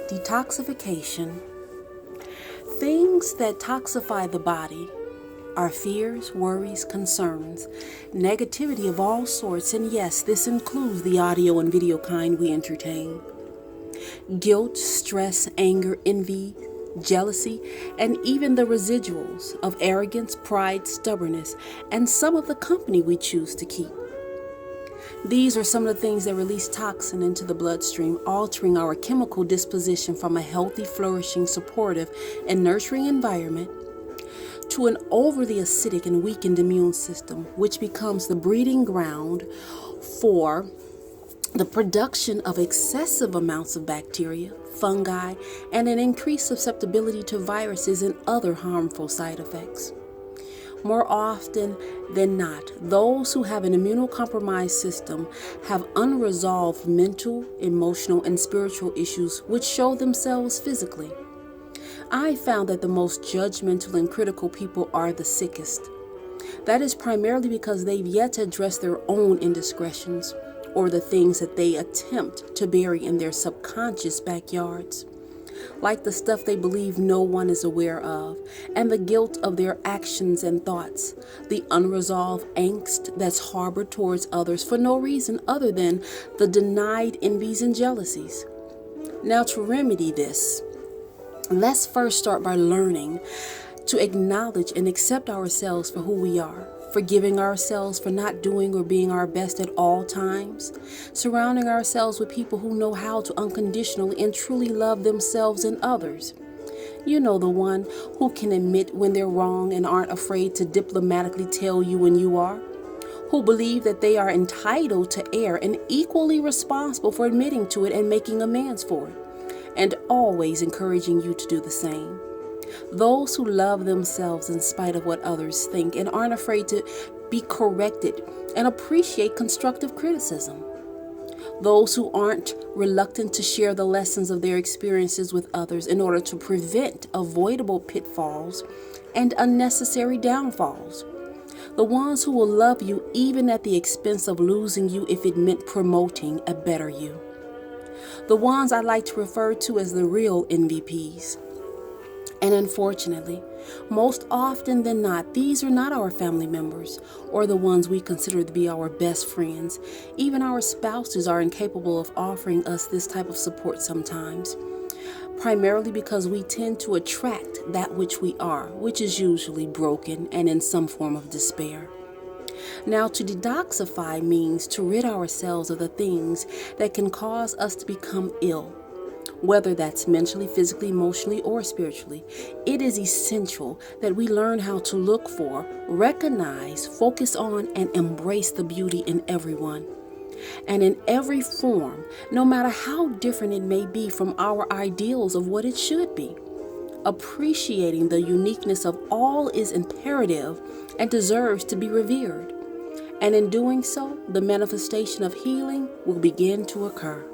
Detoxification. Things that toxify the body are fears, worries, concerns, negativity of all sorts, and yes, this includes the audio and video kind we entertain. Guilt, stress, anger, envy, jealousy, and even the residuals of arrogance, pride, stubbornness, and some of the company we choose to keep. These are some of the things that release toxin into the bloodstream, altering our chemical disposition from a healthy, flourishing, supportive, and nurturing environment to an overly acidic and weakened immune system, which becomes the breeding ground for the production of excessive amounts of bacteria, fungi, and an increased susceptibility to viruses and other harmful side effects. More often than not, those who have an immunocompromised system have unresolved mental, emotional, and spiritual issues which show themselves physically. I found that the most judgmental and critical people are the sickest. That is primarily because they've yet to address their own indiscretions or the things that they attempt to bury in their subconscious backyards, like the stuff they believe no one is aware of, and the guilt of their actions and thoughts, the unresolved angst that's harbored towards others for no reason other than the denied envies and jealousies. Now, to remedy this, let's first start by learning to acknowledge and accept ourselves for who we are, forgiving ourselves for not doing or being our best at all times, surrounding ourselves with people who know how to unconditionally and truly love themselves and others. You know, the one who can admit when they're wrong and aren't afraid to diplomatically tell you when you are, who believe that they are entitled to err and equally responsible for admitting to it and making amends for it, and always encouraging you to do the same. Those who love themselves in spite of what others think and aren't afraid to be corrected and appreciate constructive criticism. Those who aren't reluctant to share the lessons of their experiences with others in order to prevent avoidable pitfalls and unnecessary downfalls. The ones who will love you even at the expense of losing you if it meant promoting a better you. The ones I like to refer to as the real MVPs. And unfortunately, most often than not, these are not our family members or the ones we consider to be our best friends. Even our spouses are incapable of offering us this type of support sometimes, primarily because we tend to attract that which we are, which is usually broken and in some form of despair. Now, to detoxify means to rid ourselves of the things that can cause us to become ill. Whether that's mentally, physically, emotionally, or spiritually, it is essential that we learn how to look for, recognize, focus on, and embrace the beauty in everyone and in every form, no matter how different it may be from our ideals of what it should be. Appreciating the uniqueness of all is imperative and deserves to be revered. And in doing so, the manifestation of healing will begin to occur.